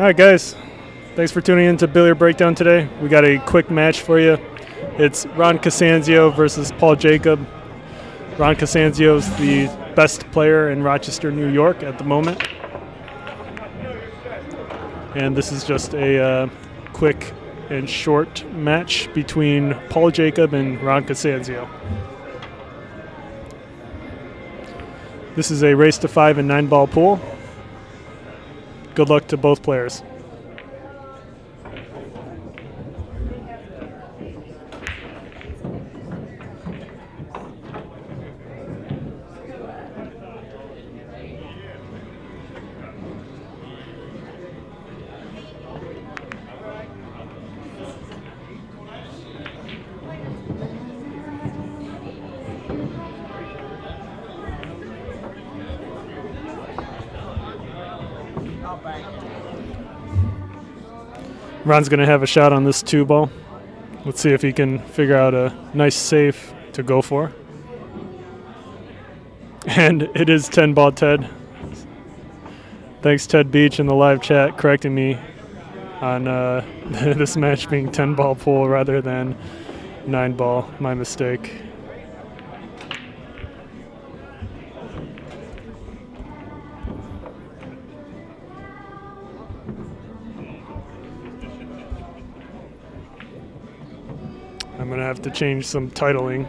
All right, guys. Thanks for tuning in to Billiard Breakdown today. We got a quick match for you. It's Ron Casanzio versus Paul Jacob. Ron Casanzio is the best player in Rochester, New York at the moment. And this is just a quick and short match between Paul Jacob and Ron Casanzio. This is a race to 5 and 9 ball pool. Good luck to both players. Ron's going to have a shot on this 2 ball. Let's see if he can figure out a nice safe to go for. And it is 10 ball Ted. Thanks Ted Beach in the live chat correcting me on this match being 10 ball pool rather than 9 ball. My mistake. I'm going to have to change some titling.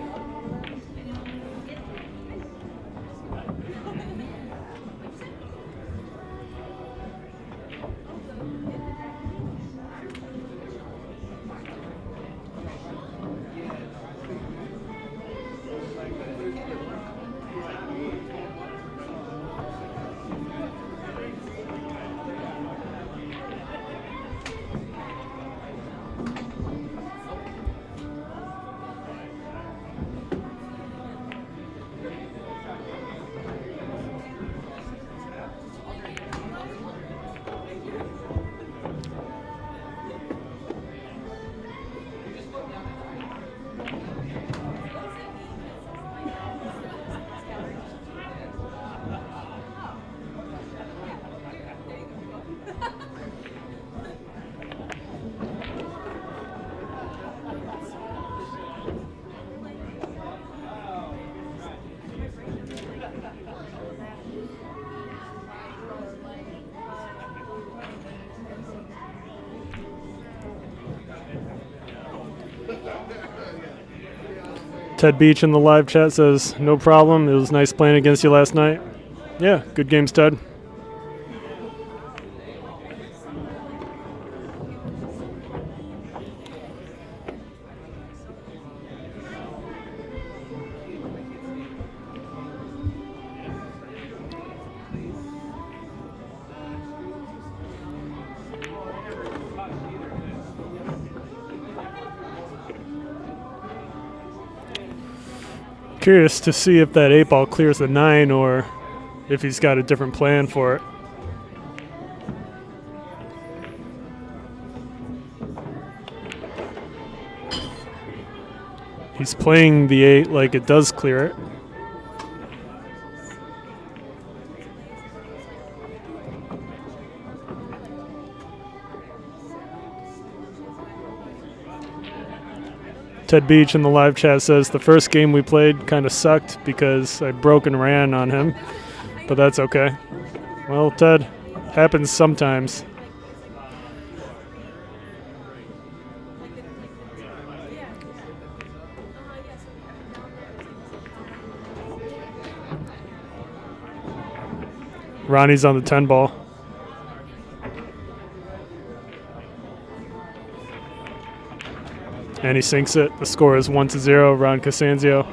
Ted Beach in the live chat says, no problem. It was nice playing against you last night. Yeah, good games, Ted. Curious to see if that 8 ball clears the 9 or if he's got a different plan for it. He's playing the 8 like it does clear it. Ted Beach in the live chat says the first game we played kind of sucked because I broke and ran on him, but that's okay. Well, Ted, happens sometimes. Ronnie's on the 10 ball. And he sinks it. The score is 1-0, Ron Casanzio.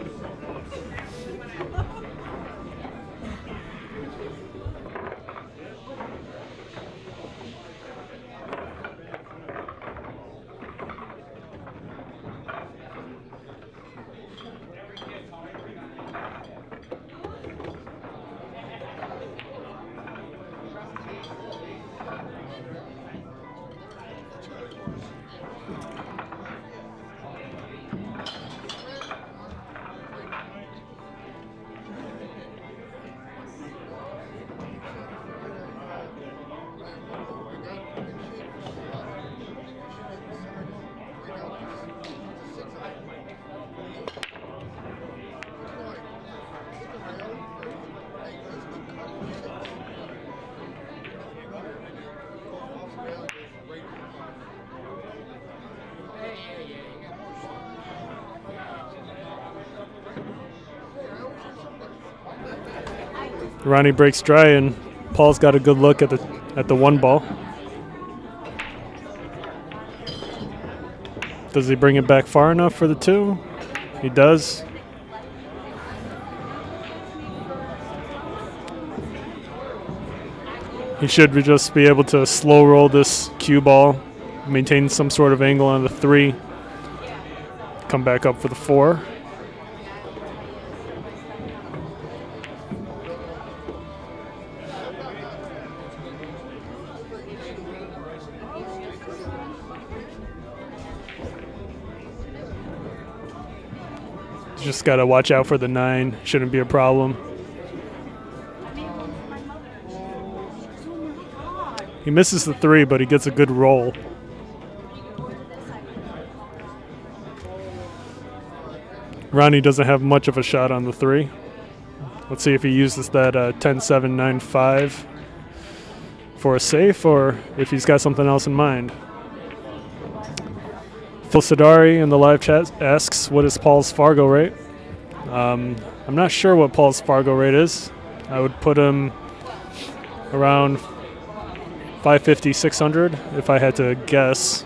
Ronnie breaks dry, and Paul's got a good look at the one ball. Does he bring it back far enough for the two? He does. He should just be able to slow roll this cue ball, maintain some sort of angle on the 3, come back up for the 4. Just got to watch out for the 9. Shouldn't be a problem. He misses the 3, but he gets a good roll. Ronnie doesn't have much of a shot on the 3. Let's see if he uses that 10-7-9-5 for a safe, or if he's got something else in mind. Phil Sidari in the live chat asks, what is Paul's Fargo rate? I'm not sure what Paul's Fargo rate is. I would put him around 550, 600 if I had to guess.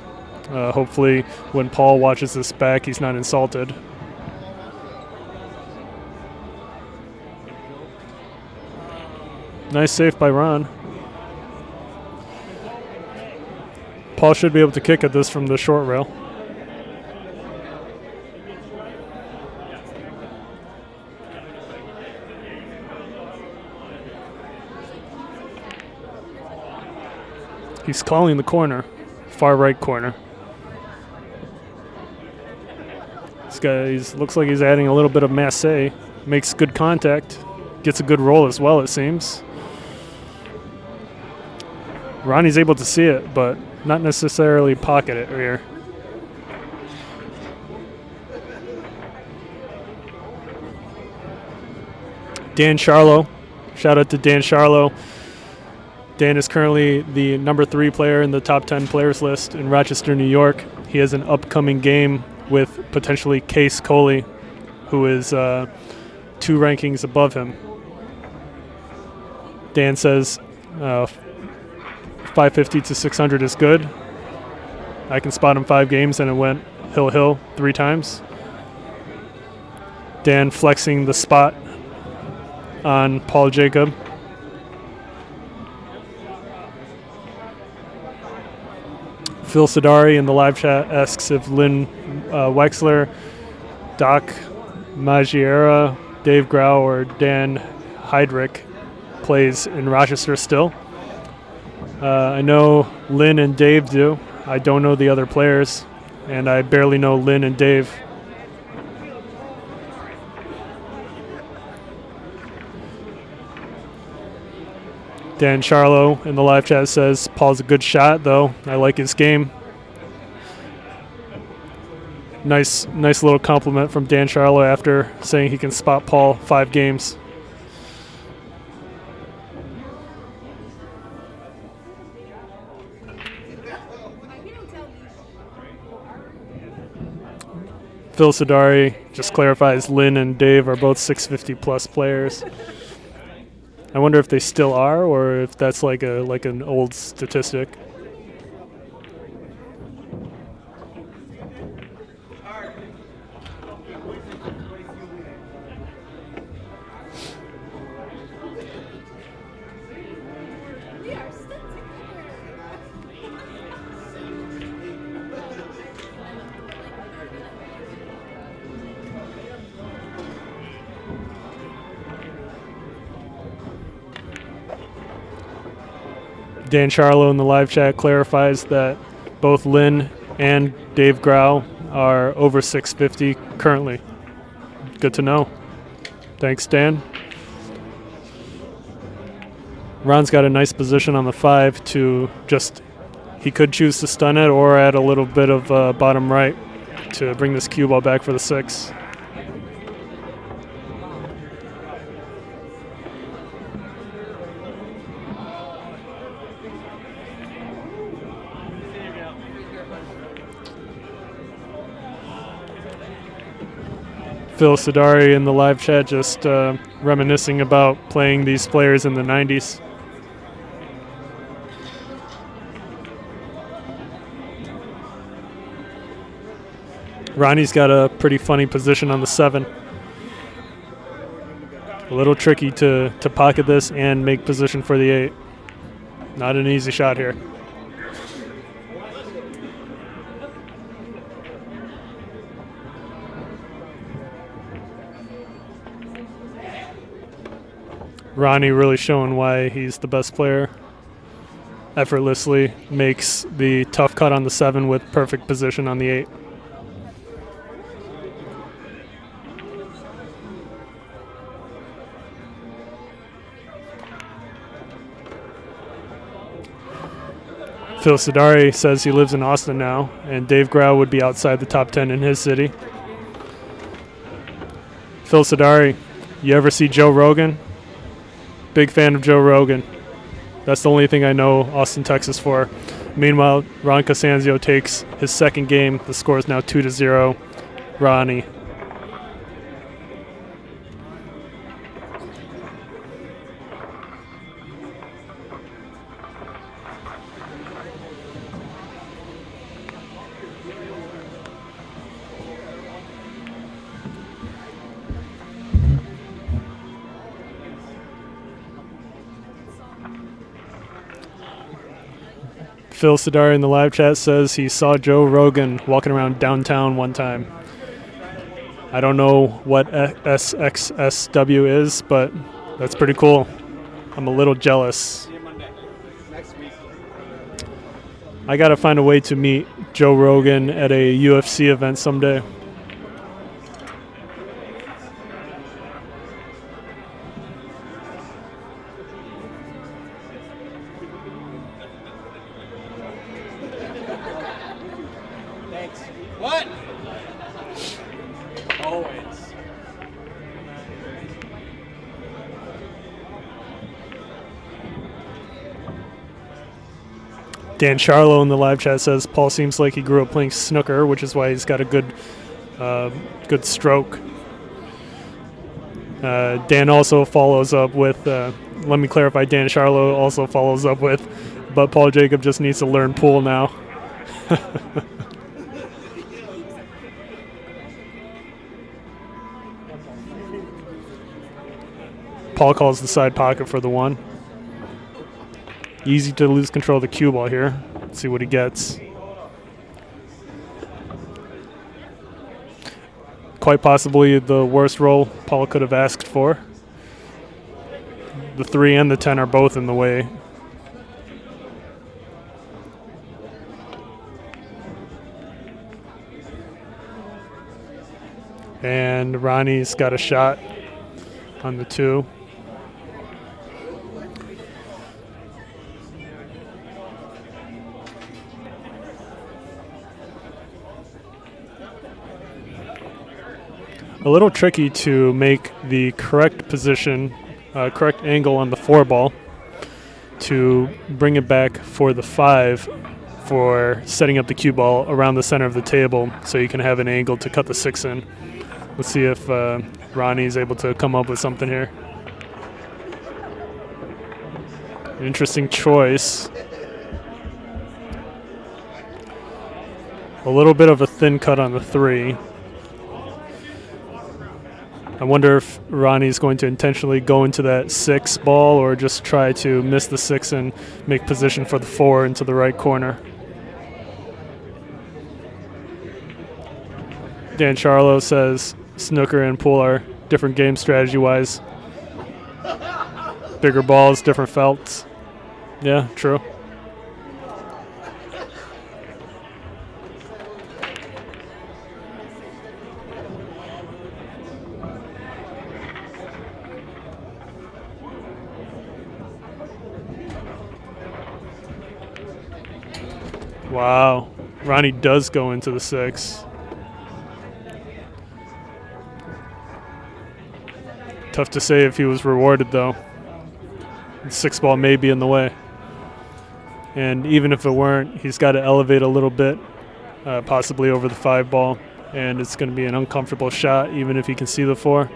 Hopefully when Paul watches this back, he's not insulted. Nice save by Ron. Paul should be able to kick at this from the short rail. He's calling the corner, far right corner. This guy looks like he's adding a little bit of masse. Makes good contact, gets a good roll as well, it seems. Ronnie's able to see it, but not necessarily pocket it here. Dan Sharlow, shout out to Dan Sharlow. Dan is currently the number 3 player in the top 10 players list in Rochester, New York. He has an upcoming game with potentially Case Coley, who is 2 rankings above him. Dan says 550 to 600 is good. I can spot him 5 games, and it went hill 3 times. Dan flexing the spot on Paul Jacob. Phil Sidari in the live chat asks if Lynn Wexler, Doc Magiera, Dave Grau, or Dan Heydrich plays in Rochester still. I know Lynn and Dave do. I don't know the other players, and I barely know Lynn and Dave. Dan Sharlow in the live chat says Paul's a good shot, though. I like his game. Nice little compliment from Dan Sharlow after saying he can spot Paul 5 games. Phil Sidari just clarifies Lynn and Dave are both 650 plus players. I wonder if they still are, or if that's like an old statistic. Dan Sharlow in the live chat clarifies that both Lynn and Dave Grau are over 650 currently. Good to know. Thanks, Dan. Ron's got a nice position on the 5 to he could choose to stun it or add a little bit of bottom right to bring this cue ball back for the 6. Phil Sidari in the live chat just reminiscing about playing these players in the 90s. Ronnie's got a pretty funny position on the 7. A little tricky to pocket this and make position for the 8. Not an easy shot here. Ronnie really showing why he's the best player. Effortlessly makes the tough cut on the 7 with perfect position on the 8. Phil Sidari says he lives in Austin now, and Dave Grau would be outside the top 10 in his city. Phil Sidari, you ever see Joe Rogan? Big fan of Joe Rogan. That's the only thing I know Austin, Texas for. Meanwhile, Ron Casanzio takes his second game. The score is now 2-0. Ronnie. Phil Sidari in the live chat says he saw Joe Rogan walking around downtown one time. I don't know what SXSW is, but that's pretty cool. I'm a little jealous. I got to find a way to meet Joe Rogan at a UFC event someday. Dan Sharlow in the live chat says Paul seems like he grew up playing snooker, which is why he's got a good stroke. Dan also follows up with, let me clarify, Dan Sharlow also follows up with, but Paul Jacob just needs to learn pool now. Paul calls the side pocket for the 1. Easy to lose control of the cue ball here. Let's see what he gets. Quite possibly the worst roll Paul could have asked for. The 3 and the 10 are both in the way. And Ronnie's got a shot on the 2. A little tricky to make the correct position, correct angle on the 4 ball to bring it back for the 5 for setting up the cue ball around the center of the table so you can have an angle to cut the 6 in. Let's see if Ronnie's able to come up with something here. An interesting choice. A little bit of a thin cut on the 3. I wonder if Ronnie's going to intentionally go into that 6 ball or just try to miss the 6 and make position for the 4 into the right corner. Dan Sharlow says snooker and pool are different game strategy-wise. Bigger balls, different felts. Yeah, true. Wow, Ronnie does go into the 6. Tough to say if he was rewarded, though. The 6 ball may be in the way. And even if it weren't, he's got to elevate a little bit, possibly over the 5 ball. and it's going to be an uncomfortable shot even if he can see the 4.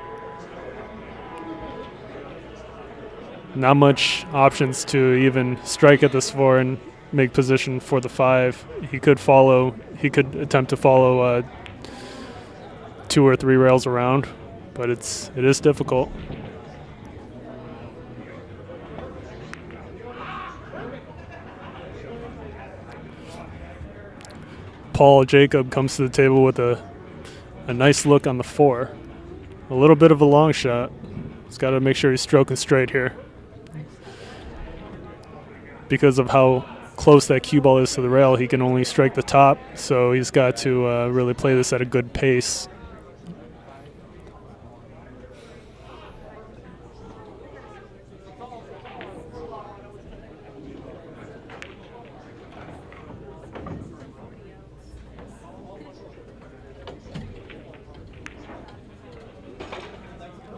Not much options to even strike at this 4 and make position for the 5. He could attempt to follow 2 or 3 rails around, but it is difficult. Paul Jacob comes to the table with a nice look on the 4. A little bit of a long shot. He's got to make sure he's stroking straight here. Because of how close that cue ball is to the rail, he can only strike the top, so he's got to really play this at a good pace.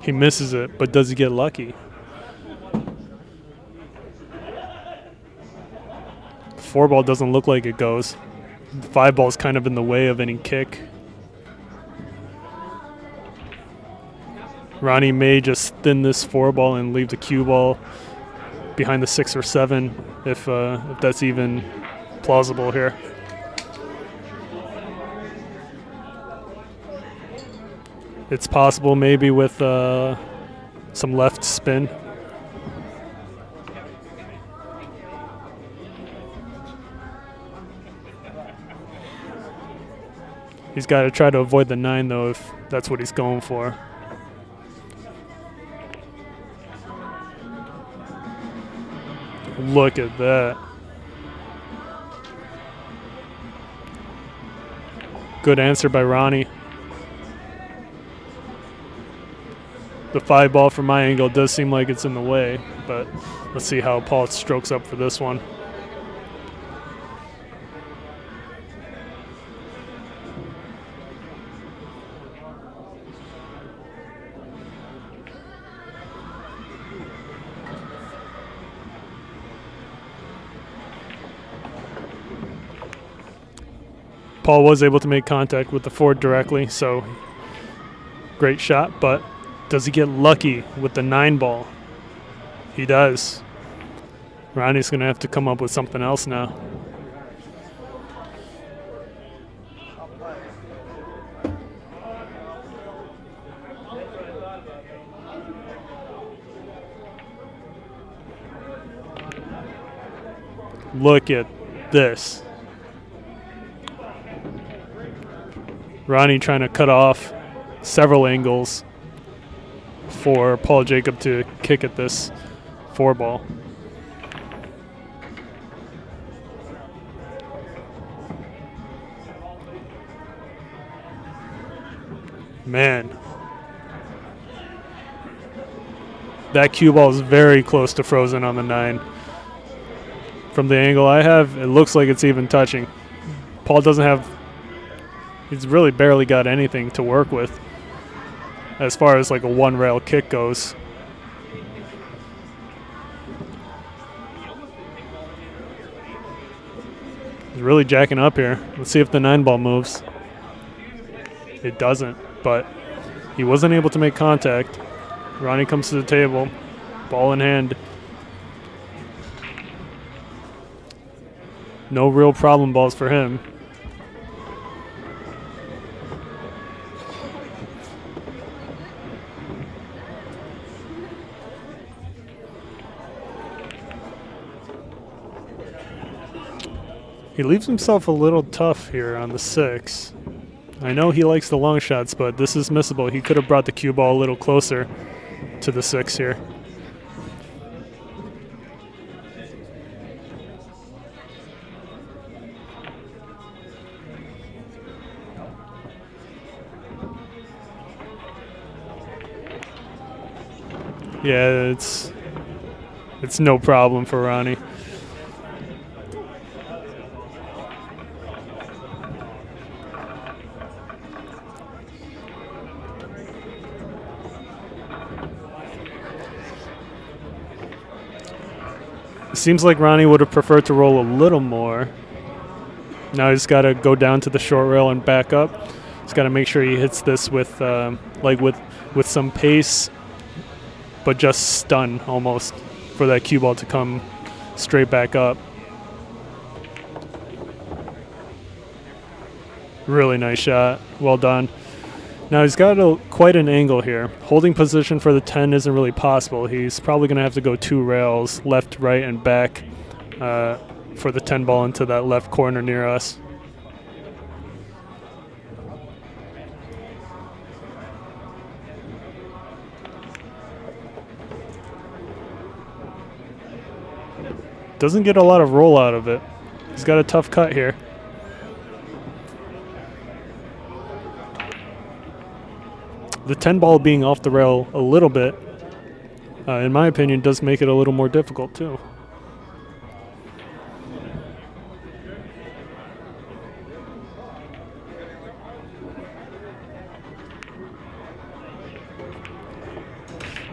He misses it, but does he get lucky? 4 ball doesn't look like it goes. The 5 ball is kind of in the way of any kick. Ronnie may just thin this 4 ball and leave the cue ball behind the 6 or 7, if that's even plausible here. It's possible maybe with some left spin. He's got to try to avoid the 9 though if that's what he's going for. Look at that. Good answer by Ronnie. The 5 ball from my angle does seem like it's in the way, but let's see how Paul strokes up for this one. Paul was able to make contact with the 4 directly, so great shot, but does he get lucky with the 9 ball? He does. Ronnie's going to have to come up with something else now. Look at this. Ronnie trying to cut off several angles for Paul Jacob to kick at this 4 ball. Man, that cue ball is very close to frozen on the 9. From the angle I have, it looks like it's even touching. Paul doesn't have, he's really barely got anything to work with as far as like a 1 rail kick goes. He's really jacking up here. Let's see if the 9 ball moves. It doesn't, but he wasn't able to make contact. Ronnie comes to the table, ball in hand. No real problem balls for him. He leaves himself a little tough here on the 6. I know he likes the long shots, but this is missable. He could have brought the cue ball a little closer to the 6 here. Yeah, it's no problem for Ronnie. Seems like Ronnie would have preferred to roll a little more. Now he's got to go down to the short rail and back up. He's got to make sure he hits this with with some pace, but just stun almost for that cue ball to come straight back up. Really nice shot. Well done. Now he's got quite an angle here. Holding position for the 10 isn't really possible. He's probably going to have to go 2 rails, left, right, and back for the 10 ball into that left corner near us. Doesn't get a lot of roll out of it. He's got a tough cut here. The 10 ball being off the rail a little bit, in my opinion, does make it a little more difficult too.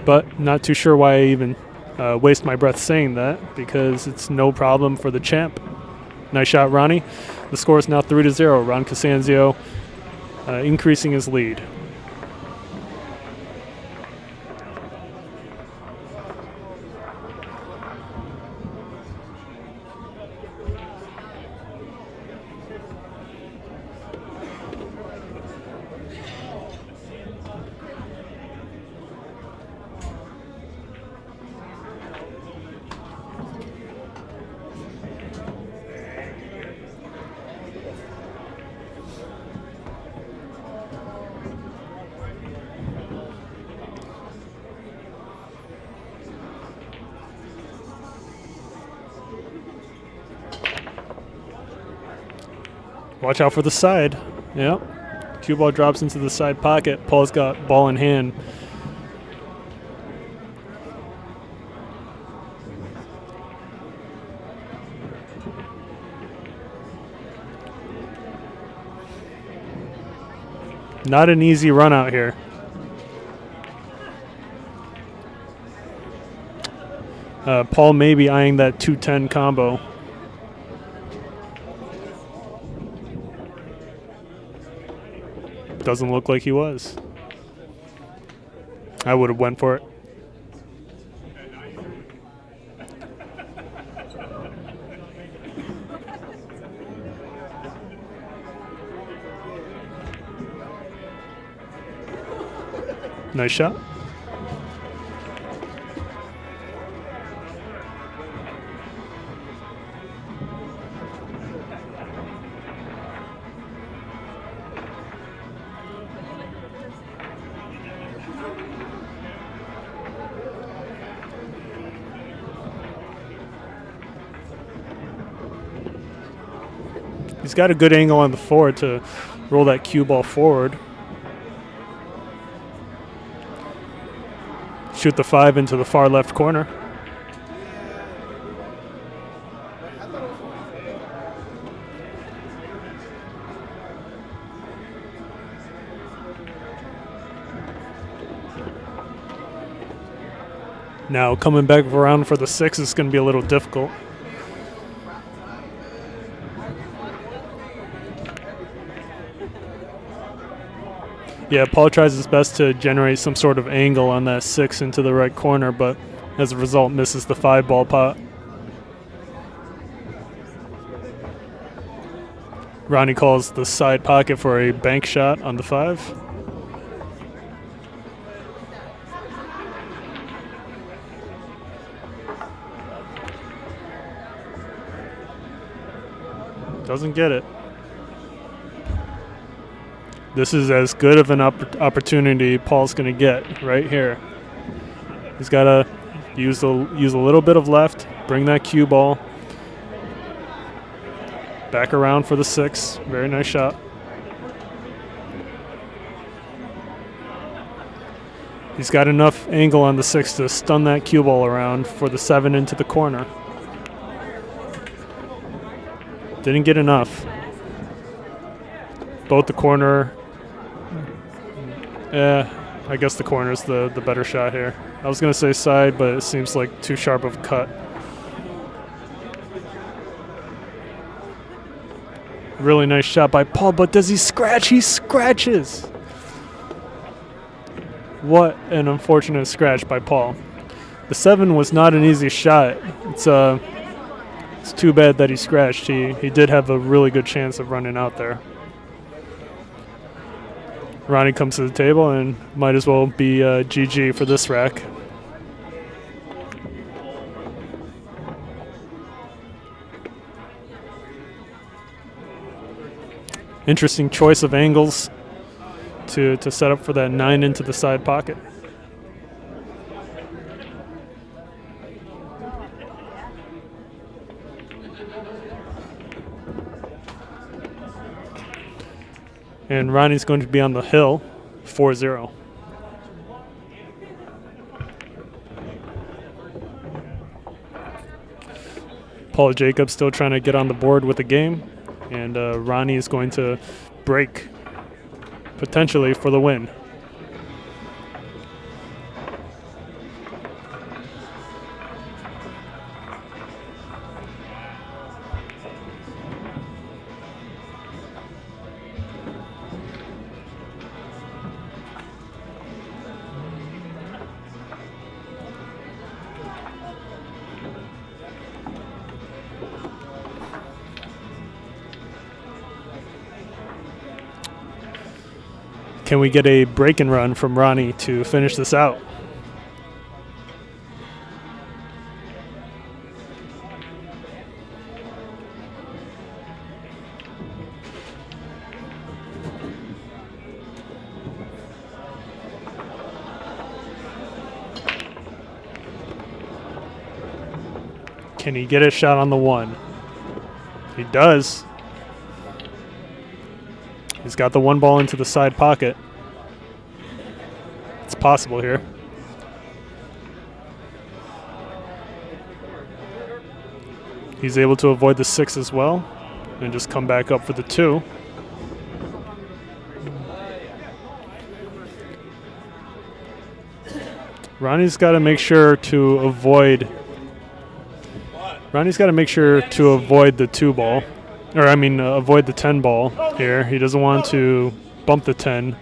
But not too sure why I even waste my breath saying that, because it's no problem for the champ. Nice shot, Ronnie. The score is now 3-0. Ron Casanzio increasing his lead. Watch out for the side. Yep. Cue ball drops into the side pocket. Paul's got ball in hand. Not an easy run out here. Paul may be eyeing that 210 combo. Doesn't look like he was. I would have went for it. Nice shot. He's got a good angle on the forward to roll that cue ball forward. Shoot the 5 into the far left corner. Now coming back around for the 6 is going to be a little difficult. Yeah, Paul tries his best to generate some sort of angle on that 6 into the right corner, but as a result misses the 5 ball pot. Ronnie calls the side pocket for a bank shot on the 5. Doesn't get it. This is as good of an opportunity Paul's going to get right here. He's got to use a little bit of left, bring that cue ball back around for the 6. Very nice shot. He's got enough angle on the 6 to stun that cue ball around for the 7 into the corner. Didn't get enough. Both the corner. I guess the corner is the better shot here. I was going to say side, but it seems like too sharp of a cut. Really nice shot by Paul, but does he scratch? He scratches. What an unfortunate scratch by Paul. The 7 was not an easy shot. It's too bad that he scratched. He did have a really good chance of running out there. Ronnie comes to the table and might as well be GG for this rack. Interesting choice of angles to set up for that 9 into the side pocket. And Ronnie's going to be on the hill, 4-0. Paul Jacobs still trying to get on the board with the game. And Ronnie is going to break, potentially, for the win. Can we get a break and run from Ronnie to finish this out? Can he get a shot on the 1? He does. He's got the 1 ball into the side pocket. It's possible here. He's able to avoid the 6 as well and just come back up for the 2. Ronnie's got to make sure to avoid the 2 ball. Avoid the 10 ball here. He doesn't want to bump the 10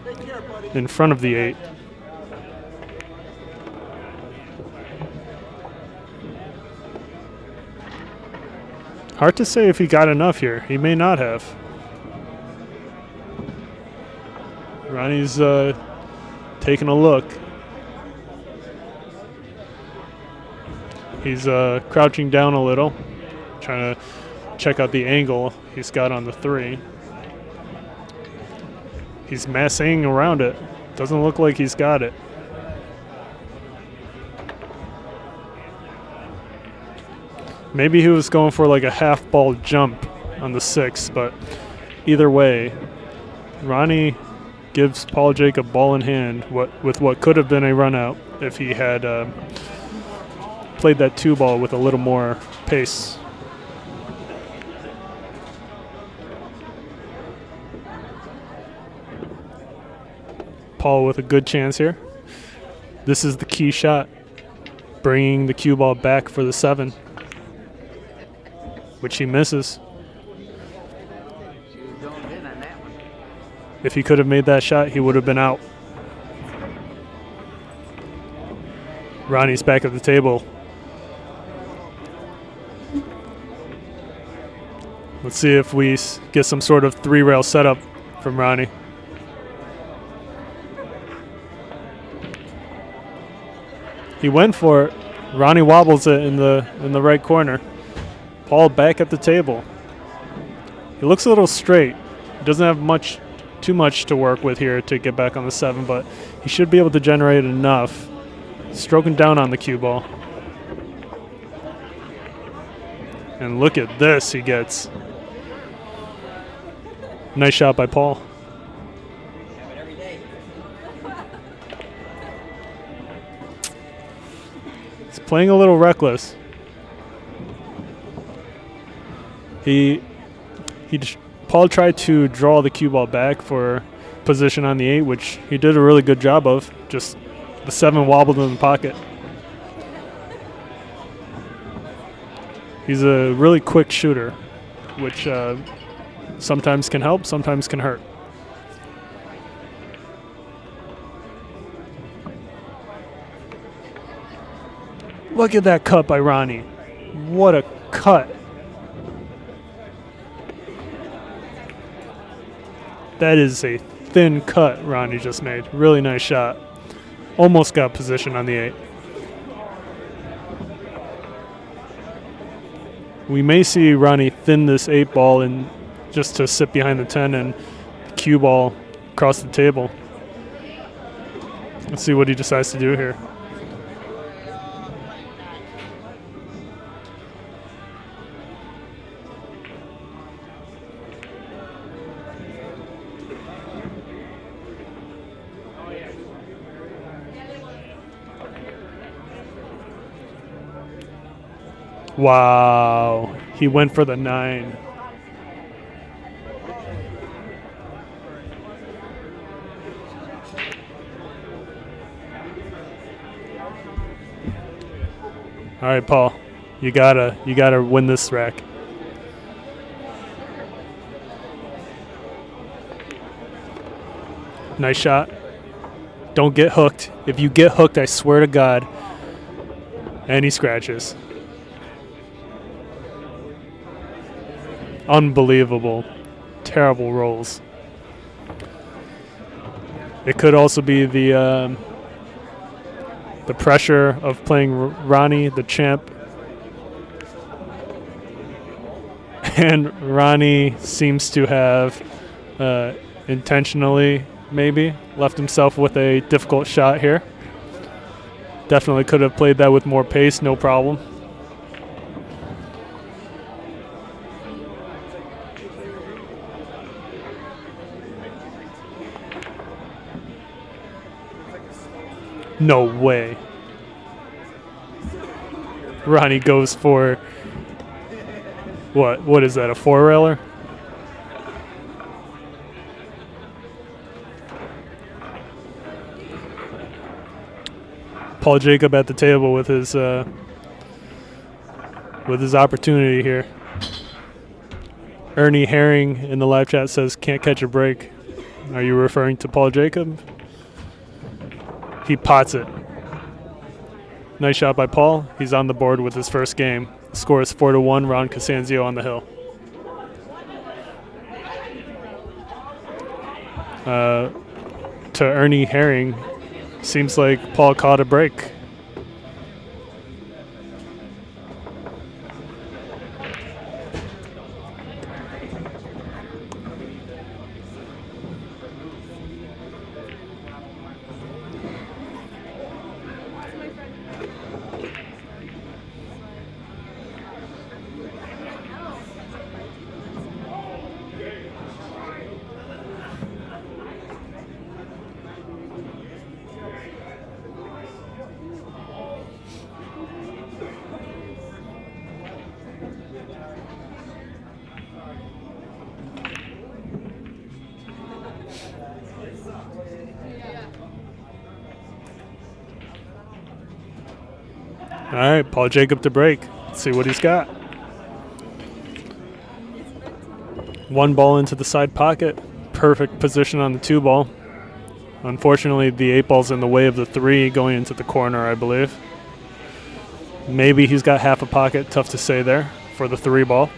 in front of the 8. Hard to say if he got enough here. He may not have. Ronnie's taking a look. He's crouching down a little, trying to check out the angle he's got on the 3. He's massing around it. Doesn't look like he's got it. Maybe he was going for like a half ball jump on the 6, but either way, Ronnie gives Paul Jacob ball in hand with what could have been a run out if he had played that 2 ball with a little more pace. Paul with a good chance here. This is the key shot, bringing the cue ball back for the 7, which he misses. If he could have made that shot, he would have been out. Ronnie's back at the table. Let's see if we get some sort of 3-rail setup from Ronnie. He went for it. Ronnie wobbles it in the right corner. Paul back at the table. He looks a little straight. He doesn't have too much to work with here to get back on the 7, but he should be able to generate enough. Stroking down on the cue ball. And look at this he gets. Nice shot by Paul. He's playing a little reckless. Paul tried to draw the cue ball back for position on the 8, which he did a really good job of. Just the 7 wobbled in the pocket. He's a really quick shooter, which Sometimes can help, sometimes can hurt. Look at that cut by Ronnie. What a cut. That is a thin cut Ronnie just made. Really nice shot. Almost got position on the 8. We may see Ronnie thin this 8 ball and just to sit behind the 10 and cue ball across the table. Let's see what he decides to do here. Wow, he went for the 9. All right, Paul, you gotta win this rack. Nice shot. Don't get hooked. If you get hooked, I swear to God. And he scratches. Unbelievable. Terrible rolls. It could also be the pressure of playing Ronnie, the champ. And Ronnie seems to have intentionally, maybe, left himself with a difficult shot here. Definitely could have played that with more pace, no problem. No way. Ronnie goes for what is that, a 4-railer? Paul Jacob at the table with his opportunity here. Ernie Herring in the live chat says can't catch a break. Are you referring to Paul Jacob? He pots it. Nice shot by Paul. He's on the board with his first game. The score is 4-1. Ron Casanzio on the hill. To Ernie Herring, seems like Paul caught a break. All right, Paul Jacob to break. Let's see what he's got. 1 ball into the side pocket. Perfect position on the 2 ball. Unfortunately, the 8 ball's in the way of the 3 going into the corner, I believe. Maybe he's got half a pocket. Tough to say there for the 3 ball.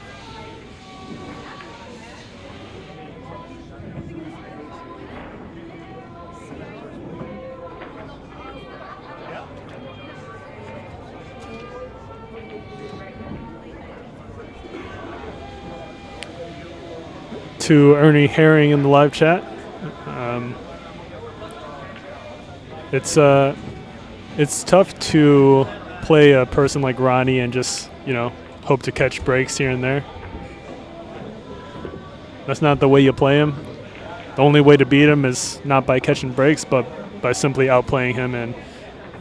To Ernie Herring in the live chat. It's tough to play a person like Ronnie and just, hope to catch breaks here and there. That's not the way you play him. The only way to beat him is not by catching breaks, but by simply outplaying him, and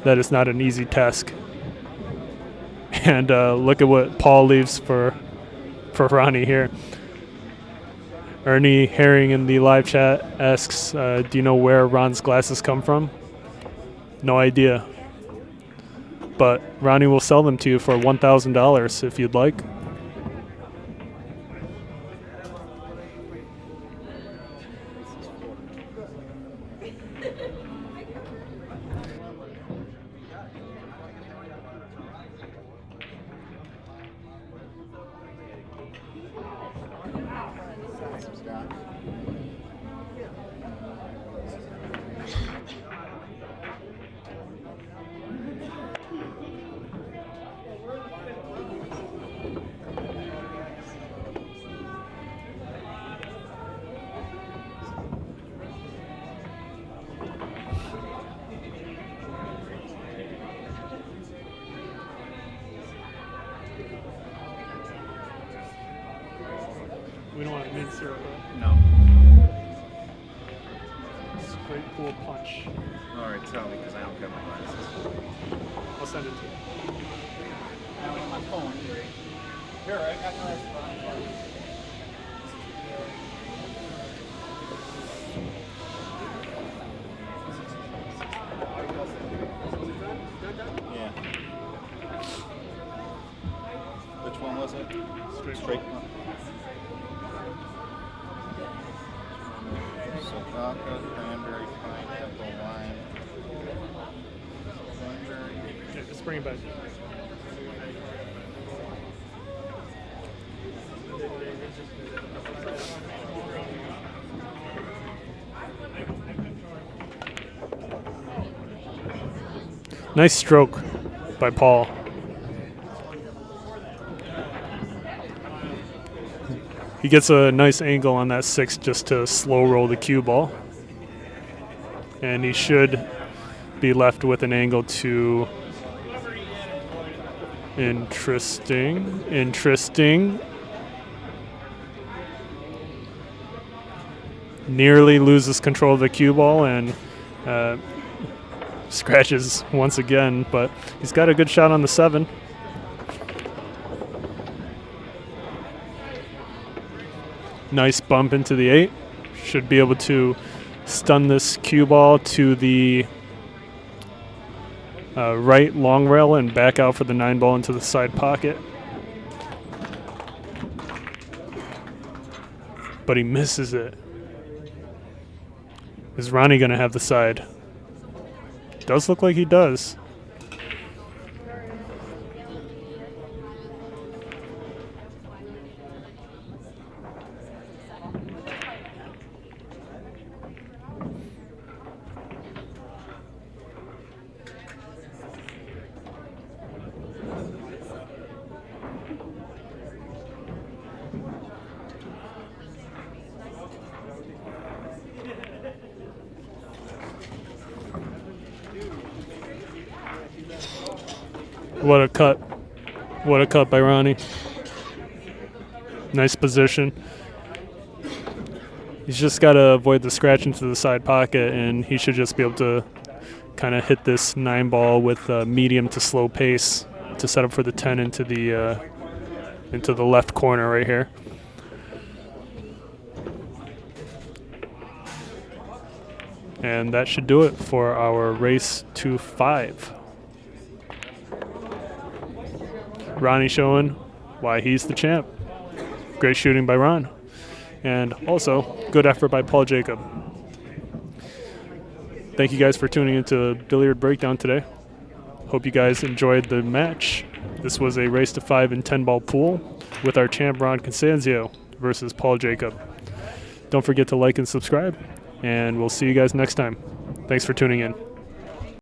that is not an easy task. And look at what Paul leaves for Ronnie here. Ernie Herring in the live chat asks, do you know where Ron's glasses come from? No idea. But Ronnie will sell them to you for $1,000 if you'd like. We don't want mint syrup, right? No. Straight pool punch. All right, tell me, because I don't got my glasses. I'll send it to you. I'm on my phone. Here, I got your Yeah. Which one was it? Straight one. So vodka, cranberry, pineapple, lime. Cranberry. Yeah, just bring it back. Nice stroke by Paul. He gets a nice angle on that 6 just to slow roll the cue ball. And he should be left with an angle to interesting. Nearly loses control of the cue ball and scratches once again, but he's got a good shot on the 7. Nice bump into the 8. Should be able to stun this cue ball to the right long rail and back out for the 9 ball into the side pocket. But he misses it. Is Ronnie going to have the side? Does look like he does. What a cut. What a cut by Ronnie. Nice position. He's just got to avoid the scratch into the side pocket, and he should just be able to kind of hit this 9 ball with a medium to slow pace to set up for the 10 into the left corner right here. And that should do it for our race to 5. Ronnie showing why he's the champ. Great shooting by Ron. And also, good effort by Paul Jacob. Thank you guys for tuning into Billiard Breakdown today. Hope you guys enjoyed the match. This was a race to 5 and 10 ball pool with our champ Ron Casanzio versus Paul Jacob. Don't forget to like and subscribe, and we'll see you guys next time. Thanks for tuning in.